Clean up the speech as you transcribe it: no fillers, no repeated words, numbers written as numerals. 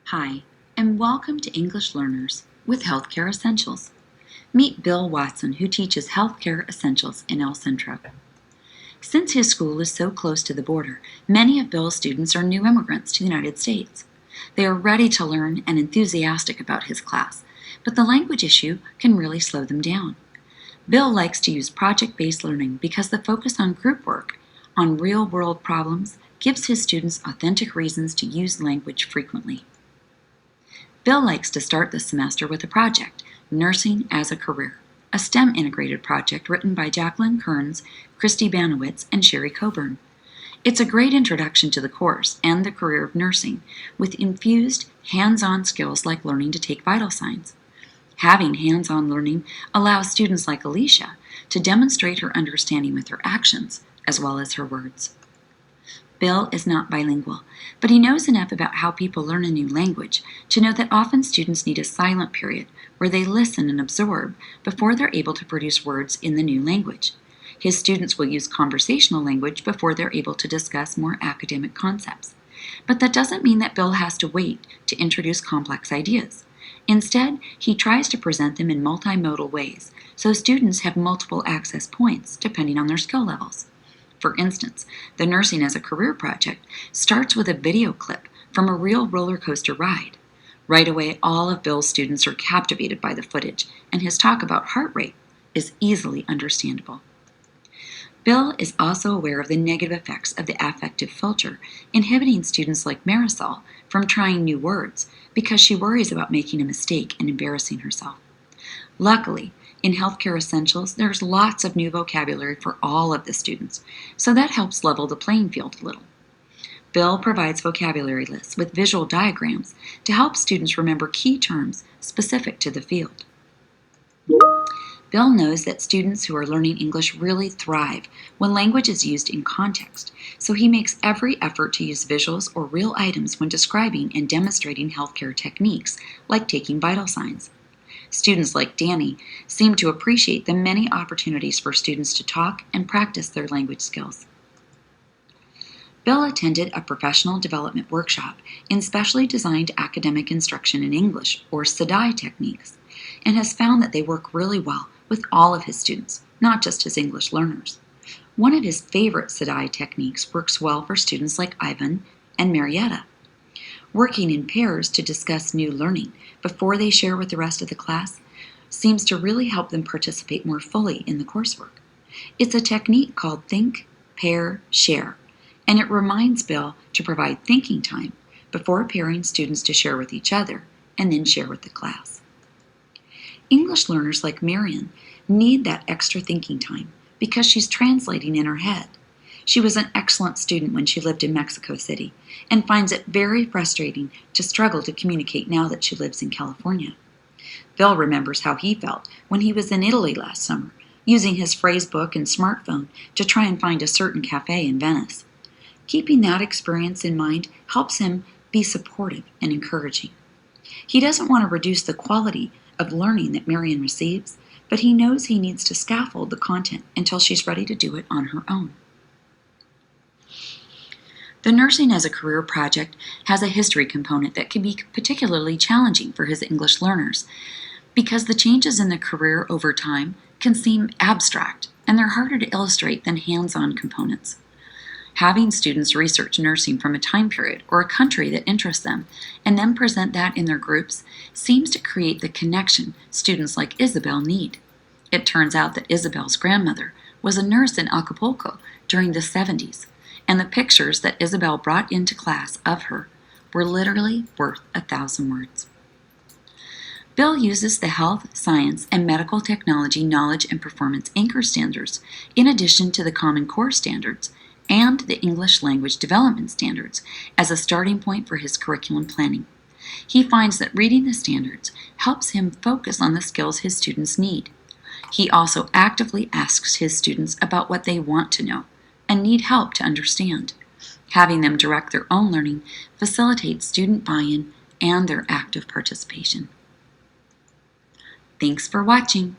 Hi, and welcome to English Learners with Healthcare Essentials. Meet Bill Watson, who teaches Healthcare Essentials in El Centro. Since his school is so close to the border, many of Bill's students are new immigrants to the United States. They are ready to learn and enthusiastic about his class, but the language issue can really slow them down. Bill likes to use project-based learning because the focus on group work, on real-world problems, gives his students authentic reasons to use language frequently. Bill likes to start the semester with a project, Nursing as a Career, a STEM-integrated project written by Jacqueline Kearns, Christy Banowitz, and Sherry Coburn. It's a great introduction to the course and the career of nursing, with infused, hands-on skills like learning to take vital signs. Having hands-on learning allows students like Alicia to demonstrate her understanding with her actions, as well as her words. Bill is not bilingual, but he knows enough about how people learn a new language to know that often students need a silent period where they listen and absorb before they're able to produce words in the new language. His students will use conversational language before they're able to discuss more academic concepts. But that doesn't mean that Bill has to wait to introduce complex ideas. Instead, he tries to present them in multimodal ways, so students have multiple access points depending on their skill levels. For instance, the Nursing as a Career project starts with a video clip from a real roller coaster ride. Right away, all of Bill's students are captivated by the footage, and his talk about heart rate is easily understandable. Bill is also aware of the negative effects of the affective filter, inhibiting students like Marisol from trying new words because she worries about making a mistake and embarrassing herself. Luckily, in Healthcare Essentials, there's lots of new vocabulary for all of the students, so that helps level the playing field a little. Bill provides vocabulary lists with visual diagrams to help students remember key terms specific to the field. Bill knows that students who are learning English really thrive when language is used in context, so he makes every effort to use visuals or real items when describing and demonstrating healthcare techniques, like taking vital signs. Students like Danny seem to appreciate the many opportunities for students to talk and practice their language skills. Bill attended a professional development workshop in specially designed academic instruction in English, or SDAIE techniques, and has found that they work really well with all of his students, not just his English learners. One of his favorite SDAIE techniques works well for students like Ivan and Marietta. Working in pairs to discuss new learning before they share with the rest of the class seems to really help them participate more fully in the coursework. It's a technique called Think, Pair, Share, and it reminds Bill to provide thinking time before pairing students to share with each other and then share with the class. English learners like Marion need that extra thinking time because she's translating in her head. She was an excellent student when she lived in Mexico City and finds it very frustrating to struggle to communicate now that she lives in California. Bill remembers how he felt when he was in Italy last summer, using his phrase book and smartphone to try and find a certain cafe in Venice. Keeping that experience in mind helps him be supportive and encouraging. He doesn't want to reduce the quality of learning that Marion receives, but he knows he needs to scaffold the content until she's ready to do it on her own. The Nursing as a Career project has a history component that can be particularly challenging for his English learners because the changes in the career over time can seem abstract and they're harder to illustrate than hands-on components. Having students research nursing from a time period or a country that interests them and then present that in their groups seems to create the connection students like Isabel need. It turns out that Isabel's grandmother was a nurse in Acapulco during the 70s, and the pictures that Isabel brought into class of her were literally worth 1,000 words. Bill uses the health, science, and medical technology knowledge and performance anchor standards in addition to the Common Core standards and the English language development standards as a starting point for his curriculum planning. He finds that reading the standards helps him focus on the skills his students need. He also actively asks his students about what they want to know and need help to understand. Having them direct their own learning facilitates student buy-in and their active participation. Thanks for watching.